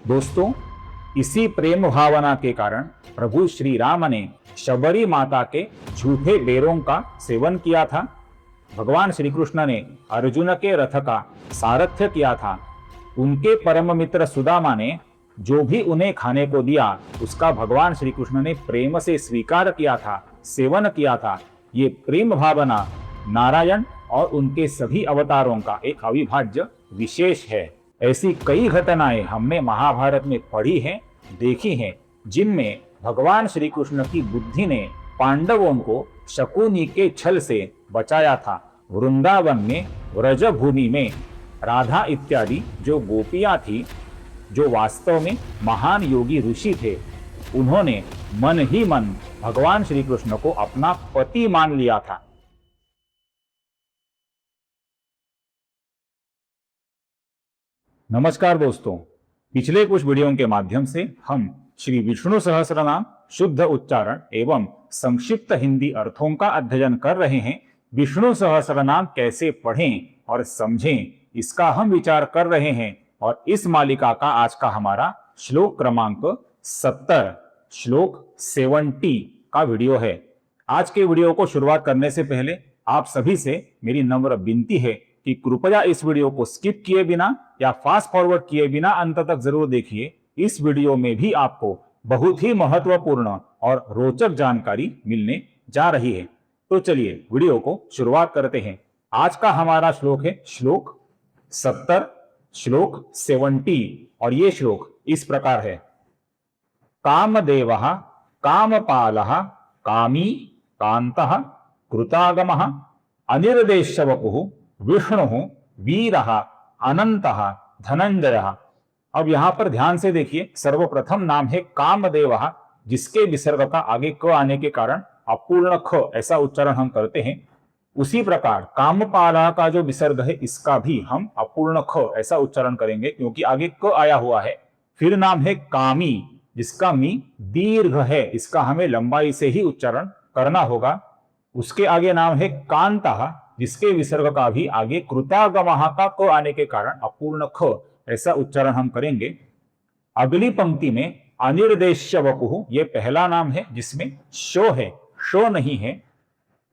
दोस्तों, इसी प्रेम भावना के कारण प्रभु श्री राम ने शबरी माता के झूठे बेरों का सेवन किया था। भगवान श्री कृष्ण ने अर्जुन के रथ का सारथ्य किया था। उनके परम मित्र सुदामा ने जो भी उन्हें खाने को दिया उसका भगवान श्री कृष्ण ने प्रेम से स्वीकार किया था, सेवन किया था। ये प्रेम भावना नारायण और उनके सभी अवतारों का एक अविभाज्य विशेष है। ऐसी कई घटनाएं हमने महाभारत में पढ़ी हैं, देखी हैं, जिनमें भगवान श्री कृष्ण की बुद्धि ने पांडवों को शकुनी के छल से बचाया था। वृंदावन में, व्रज भूमि में राधा इत्यादि जो गोपियां थी, जो वास्तव में महान योगी ऋषि थे, उन्होंने मन ही मन भगवान श्री कृष्ण को अपना पति मान लिया था। नमस्कार दोस्तों, पिछले कुछ वीडियो के माध्यम से हम श्री विष्णु सहस्त्रनाम शुद्ध उच्चारण एवं संक्षिप्त हिंदी अर्थों का अध्ययन कर रहे हैं। विष्णु सहस्त्रनाम कैसे पढ़ें और समझें, इसका हम विचार कर रहे हैं। और इस मालिका का आज का हमारा श्लोक क्रमांक 70, श्लोक 70 का वीडियो है। आज के वीडियो को शुरुआत करने से पहले आप सभी से मेरी नम्र विनती है कि कृपया इस वीडियो को स्किप किए बिना या फास्ट फॉरवर्ड किए बिना अंत तक जरूर देखिए। इस वीडियो में भी आपको बहुत ही महत्वपूर्ण और रोचक जानकारी मिलने जा रही है। तो चलिए वीडियो को शुरुआत करते हैं। आज का हमारा श्लोक है श्लोक 70, श्लोक 70। और ये श्लोक इस प्रकार है। कामदेवः कामपालः कामी कान्तः कृतागमः अनिर्देश्यवपुः विष्णुः वीरः अनंतः धनंजयः। अब यहां पर ध्यान से देखिए, सर्वप्रथम नाम है कामदेवः, जिसके विसर्ग का आगे क आने के कारण अपूर्ण ख ऐसा उच्चारण हम करते हैं। उसी प्रकार कामपाला का जो विसर्ग है, इसका भी हम अपूर्ण ख ऐसा उच्चारण करेंगे, क्योंकि आगे क आया हुआ है। फिर नाम है कामी, जिसका मी दीर्घ है, इसका हमें लंबाई से ही उच्चारण करना होगा। उसके आगे नाम है कांतः, जिसके विसर्ग का भी आगे कृतागमः का क आने के कारण अपूर्ण ख ऐसा उच्चारण हम करेंगे। अगली पंक्ति में अनिर्देश्य वपुः, ये पहला नाम है जिसमें शो है, शो नहीं है।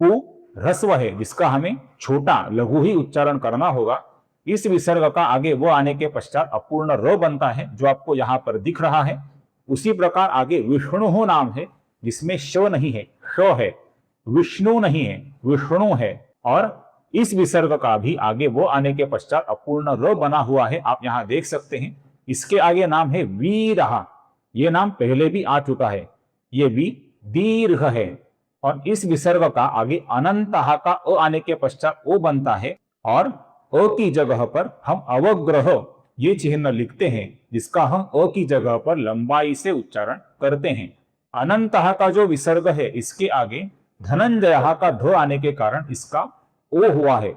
पु ह्रस्व है, जिसका हमें छोटा लघु ही उच्चारण करना होगा। इस विसर्ग का आगे वो आने के पश्चात अपूर्ण र बनता है, जो आपको यहां पर दिख रहा है। उसी प्रकार आगे विष्णु नाम है, जिसमें शो नहीं है, शो है। विष्णु नहीं है, विष्णु है। और इस विसर्ग का भी आगे वो आने के पश्चात अपूर्ण र बना हुआ है, आप यहां देख सकते हैं। इसके आगे नाम है वीरः, ये नाम पहले भी आ चुका है। ये वी दीर्घ है। और इस विसर्ग का आगे अनंतः का अ आने के पश्चात ओ बनता है। और अ की जगह पर हम अवग्रह ये चिन्ह लिखते हैं, जिसका हम अ की जगह पर लंबाई से उच्चारण करते हैं। अनंतः का जो विसर्ग है, इसके आगे धनंजय का ध आने के कारण इसका ओ हुआ है।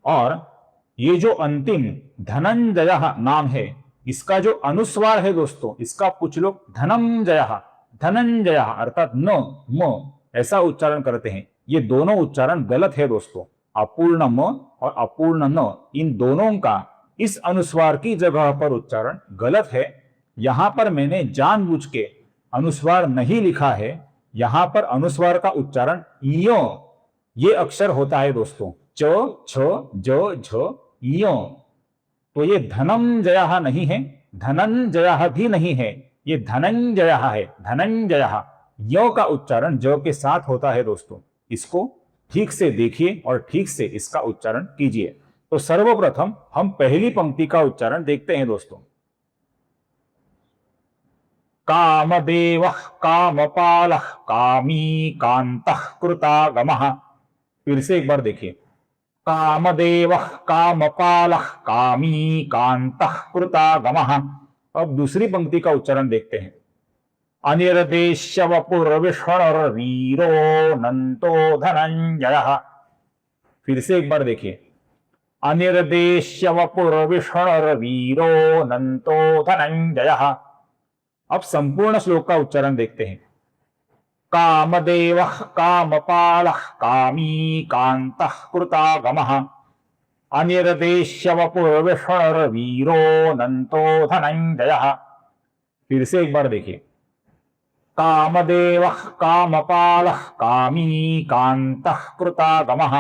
और ये जो अंतिम धनंजय नाम है, इसका जो अनुस्वार है दोस्तों, इसका कुछ लोग धनंजय, धनंजय अर्थात न म ऐसा उच्चारण करते हैं। ये दोनों उच्चारण गलत है दोस्तों। अपूर्ण म और अपूर्ण न, इन दोनों का इस अनुस्वार की जगह पर उच्चारण गलत है। यहां पर मैंने जानबूझ के अनुस्वार नहीं लिखा है। यहां पर अनुस्वार का उच्चारण य ये अक्षर होता है दोस्तों, च छ ज झ य। तो ये धनंजय नहीं है, धनंजय भी नहीं है, ये धनंजय है, धनंजय। य का उच्चारण ज के साथ होता है दोस्तों। इसको ठीक से देखिए और ठीक से इसका उच्चारण कीजिए। तो सर्वप्रथम हम पहली पंक्ति का उच्चारण देखते हैं दोस्तों। कामदेवः कामपालः कामी कान्तः कृतागमः। फिर से एक बार देखिए। कामदेवः कामपालः कामी कान्तः कृतागमः। अब दूसरी पंक्ति का उच्चारण देखते हैं। अनिर्देश्य वपुर्विष्णुर्वीरो नंतो धनंजयः। फिर से एक बार देखिए। अनिर्देश्य वपुर्विष्णुर्वीरो नंतो धनंजयः। अब संपूर्ण श्लोक का उच्चारण देखते हैं। कामदेवः कामपालः कामी कान्तः कृतागमः अनिर्देश्य वपुर्विष्णुर्वीरो नंतो धनंजयः। फिर से एक बार देखिए, कामदेवः कामपालः कामी कान्तः कृतागमः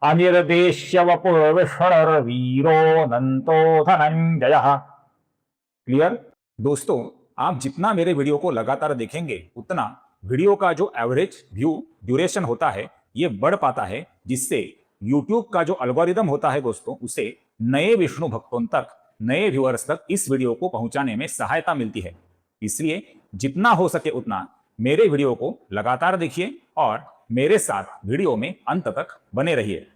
अनिर्देश्य वपुर्विष्णुर्वीरो नंतो धनंजयः। क्लियर? दोस्तों, आप जितना मेरे वीडियो को लगातार देखेंगे उतना वीडियो का जो एवरेज व्यू ड्यूरेशन होता है ये बढ़ पाता है, जिससे YouTube का जो एल्गोरिदम होता है दोस्तों, उसे नए विष्णु भक्तों तक, नए व्यूअर्स तक इस वीडियो को पहुंचाने में सहायता मिलती है। इसलिए जितना हो सके उतना मेरे वीडियो को लगातार देखिए और मेरे साथ वीडियो में अंत तक बने रहिए।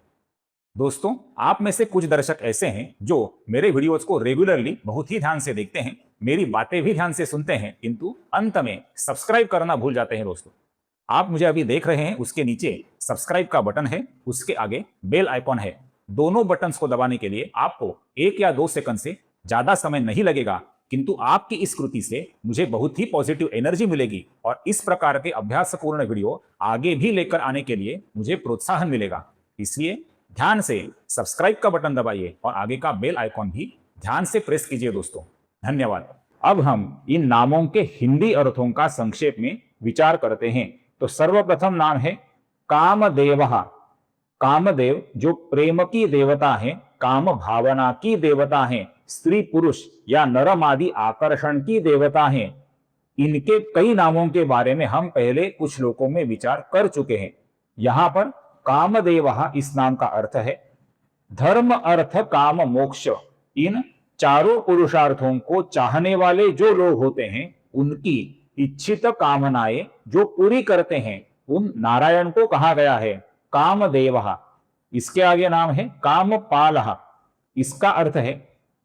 दोस्तों, आप में से कुछ दर्शक ऐसे हैं जो मेरे वीडियोस को रेगुलरली बहुत ही ध्यान से देखते हैं, मेरी बातें भी ध्यान से सुनते हैं, किंतु अंत में सब्सक्राइब करना भूल जाते हैं। दोस्तों, आप मुझे अभी देख रहे हैं, उसके नीचे सब्सक्राइब का बटन है, उसके आगे बेल आइकॉन है। दोनों बटन्स को दबाने के लिए आपको 1 या 2 सेकंड से ज्यादा समय नहीं लगेगा, किंतु आपकी इस कृति से मुझे बहुत ही पॉजिटिव एनर्जी मिलेगी और इस प्रकार के अभ्यासपूर्ण वीडियो आगे भी लेकर आने के लिए मुझे प्रोत्साहन मिलेगा। इसलिए ध्यान से सब्सक्राइब का बटन दबाइए और आगे का बेल आइकॉन भी ध्यान से प्रेस कीजिए। दोस्तों, धन्यवाद। अब हम इन नामों के हिंदी अर्थों का संक्षेप में विचार करते हैं। तो सर्वप्रथम नाम है कामदेवः। कामदेव जो प्रेम की देवता है, काम भावना की देवता है, स्त्री पुरुष या नरम आदि आकर्षण की देवता है। इनके कई नामों के बारे में हम पहले कुछ श्लोकों में विचार कर चुके हैं। यहां पर कामदेवः इस नाम का अर्थ है धर्म अर्थ काम मोक्ष। इन चारों पुरुषार्थों को चाहने वाले जो लोग होते हैं, उनकी इच्छित कामनाएं जो पूरी करते हैं, उन नारायण को कहा गया है कामदेवः। इसके आगे नाम है कामपालः। इसका अर्थ है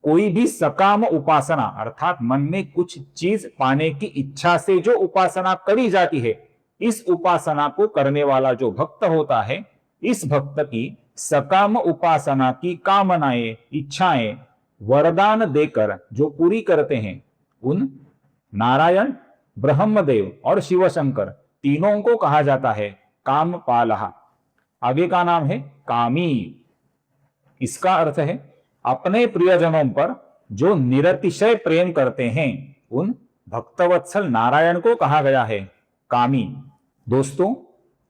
कोई भी सकाम उपासना, अर्थात मन में कुछ चीज पाने की इच्छा से जो उपासना करी जाती है, इस उपासना को करने वाला जो भक्त होता है, इस भक्त की सकाम उपासना की कामनाएं, इच्छाएं वरदान देकर जो पूरी करते हैं, उन नारायण, ब्रह्मदेव और शिव शंकर तीनों को कहा जाता है कामपालः। आगे का नाम है कामी। इसका अर्थ है अपने प्रियजनों पर जो निरतिशय प्रेम करते हैं, उन भक्तवत्सल नारायण को कहा गया है कामी। दोस्तों,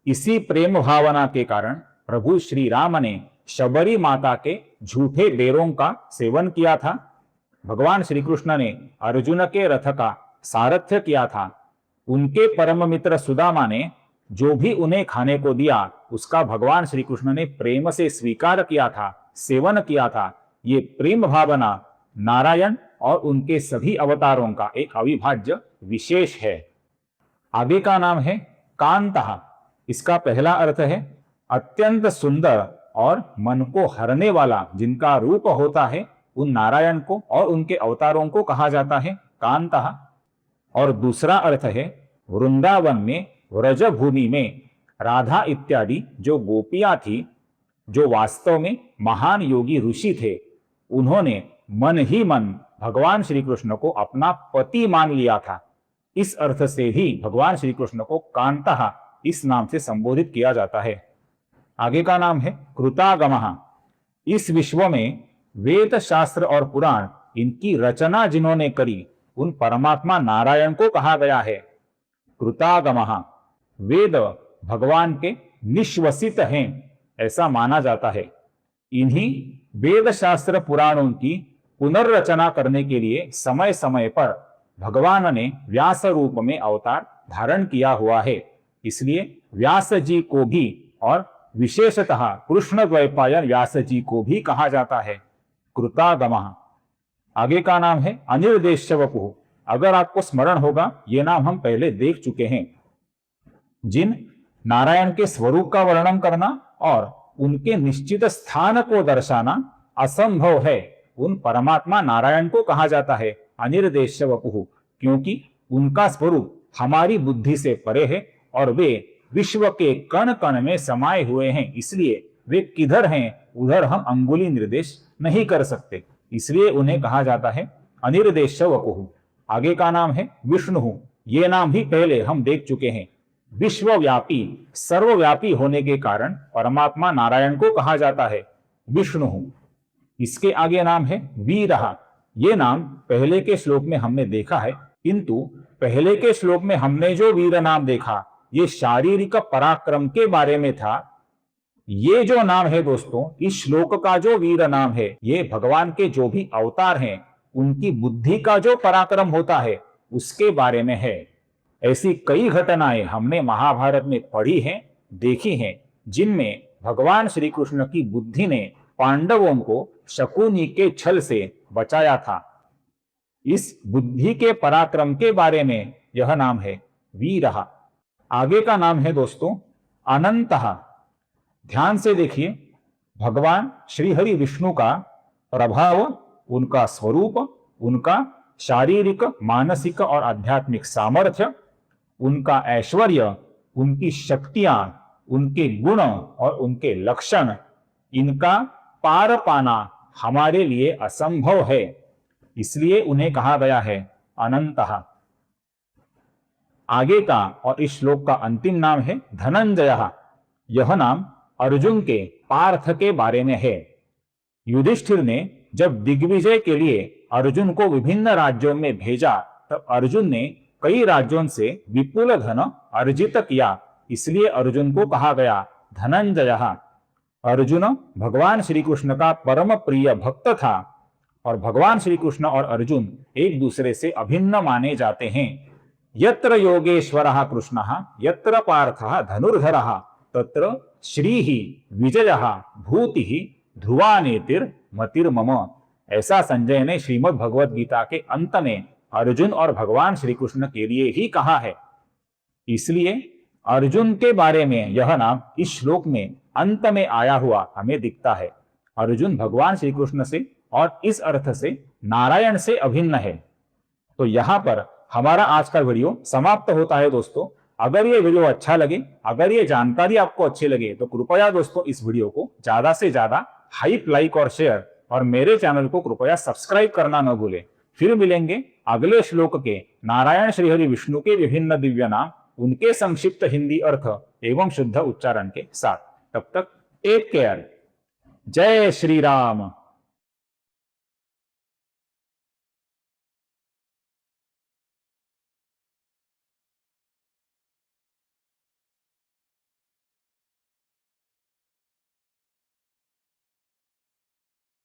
इसी प्रेम भावना के कारण प्रभु श्री राम ने शबरी माता के झूठे बेरों का सेवन किया था। भगवान श्री कृष्ण ने अर्जुन के रथ का सारथ्य किया था। उनके परम मित्र सुदामा ने जो भी उन्हें खाने को दिया, उसका भगवान श्री कृष्ण ने प्रेम से स्वीकार किया था, सेवन किया था। ये प्रेम भावना नारायण और उनके सभी अवतारों का एक अविभाज्य विशेष है। आगे का नाम है कांतः। इसका पहला अर्थ है अत्यंत सुंदर और मन को हरने वाला, जिनका रूप होता है, उन नारायण को और उनके अवतारों को कहा जाता है कांतः। और दूसरा अर्थ है वृंदावन में, व्रज भूमि में राधा इत्यादि जो गोपियां थी, जो वास्तव में महान योगी ऋषि थे, उन्होंने मन ही मन भगवान श्री कृष्ण को अपना पति मान लिया था। इस अर्थ से भी भगवान श्री कृष्ण को कांतः इस नाम से संबोधित किया जाता है। आगे का नाम है कृतागमः। इस विश्व में वेद, शास्त्र और पुराण, इनकी रचना जिन्होंने करी, उन परमात्मा नारायण को कहा गया है कृतागमः। वेद भगवान के निश्वसित हैं, ऐसा माना जाता है। इन्हीं वेद, शास्त्र, पुराणों की पुनर्रचना करने के लिए समय समय पर भगवान ने व्यास रूप में अवतार धारण किया हुआ है। इसलिए व्यास जी को भी और विशेषतः कृष्ण द्वैपायन व्यास जी को भी कहा जाता है कृतागमः। आगे का नाम है अनिर्देश्य वपुः। अगर आपको स्मरण होगा, ये नाम हम पहले देख चुके हैं। जिन नारायण के स्वरूप का वर्णन करना और उनके निश्चित स्थान को दर्शाना असंभव है, उन परमात्मा नारायण को कहा जाता है अनिर्देश्य वपुः, क्योंकि उनका स्वरूप हमारी बुद्धि से परे है और वे विश्व के कण कण में समाये हुए हैं। इसलिए वे किधर हैं उधर हम अंगुली निर्देश नहीं कर सकते, इसलिए उन्हें कहा जाता है अनिर्देश्य वपुः। आगे का नाम है विष्णु। ये नाम भी पहले हम देख चुके हैं। विश्वव्यापी, सर्वव्यापी होने के कारण परमात्मा नारायण को कहा जाता है विष्णु। इसके आगे नाम है वीरः। ये नाम पहले के श्लोक में हमने देखा है, किंतु पहले के श्लोक में हमने जो वीर नाम देखा ये शारीरिक पराक्रम के बारे में था। ये जो नाम है दोस्तों, इस श्लोक का जो वीर नाम है, ये भगवान के जो भी अवतार हैं उनकी बुद्धि का जो पराक्रम होता है उसके बारे में है। ऐसी कई घटनाएं हमने महाभारत में पढ़ी हैं, देखी हैं, जिनमें भगवान श्री कृष्ण की बुद्धि ने पांडवों को शकुनी के छल से बचाया था। इस बुद्धि के पराक्रम के बारे में यह नाम है वीरः। आगे का नाम है दोस्तों अनंतः। ध्यान से देखिए, भगवान श्री हरि विष्णु का प्रभाव, उनका स्वरूप, उनका शारीरिक, मानसिक और आध्यात्मिक सामर्थ्य, उनका ऐश्वर्य, उनकी शक्तियां, उनके गुण और उनके लक्षण, इनका पार पाना हमारे लिए असंभव है, इसलिए उन्हें कहा गया है अनंतः। आगे का और इस श्लोक का अंतिम नाम है धनंजय। यह नाम अर्जुन के पार्थ के बारे में है। युधिष्ठिर ने जब दिग्विजय के लिए अर्जुन को विभिन्न राज्यों में भेजा तब अर्जुन ने कई राज्यों से विपुल धन अर्जित किया, इसलिए अर्जुन को कहा गया धनंजय। अर्जुन भगवान श्री कृष्ण का परम प्रिय भक्त था और भगवान श्री कृष्ण और अर्जुन एक दूसरे से अभिन्न माने जाते हैं। यत्र योगेश्वरः कृष्णः यत्र पार्थः धनुर्धरः तत्र श्रीः विजयः भूतिः ध्रुवानेतिर्मतिर्मम। ऐसा संजय ने श्रीमद् भगवद गीता के अंत में अर्जुन और भगवान श्री कृष्ण के लिए ही कहा है। इसलिए अर्जुन के बारे में यह नाम इस श्लोक में अंत में आया हुआ हमें दिखता है। अर्जुन भगवान श्री कृष्ण से और इस अर्थ से नारायण से अभिन्न है। तो यहाँ पर हमारा आज का वीडियो समाप्त होता है दोस्तों। अगर ये वीडियो अच्छा लगे, अगर ये जानकारी आपको अच्छी लगे तो कृपया दोस्तों इस वीडियो को ज्यादा से ज्यादा हाइप, लाइक और शेयर, और मेरे चैनल को कृपया सब्सक्राइब करना न भूलें। फिर मिलेंगे अगले श्लोक के नारायण श्री हरि विष्णु के विभिन्न दिव्य नाम, उनके संक्षिप्त हिंदी अर्थ एवं शुद्ध उच्चारण के साथ। तब तक टेक केयर। जय श्री राम।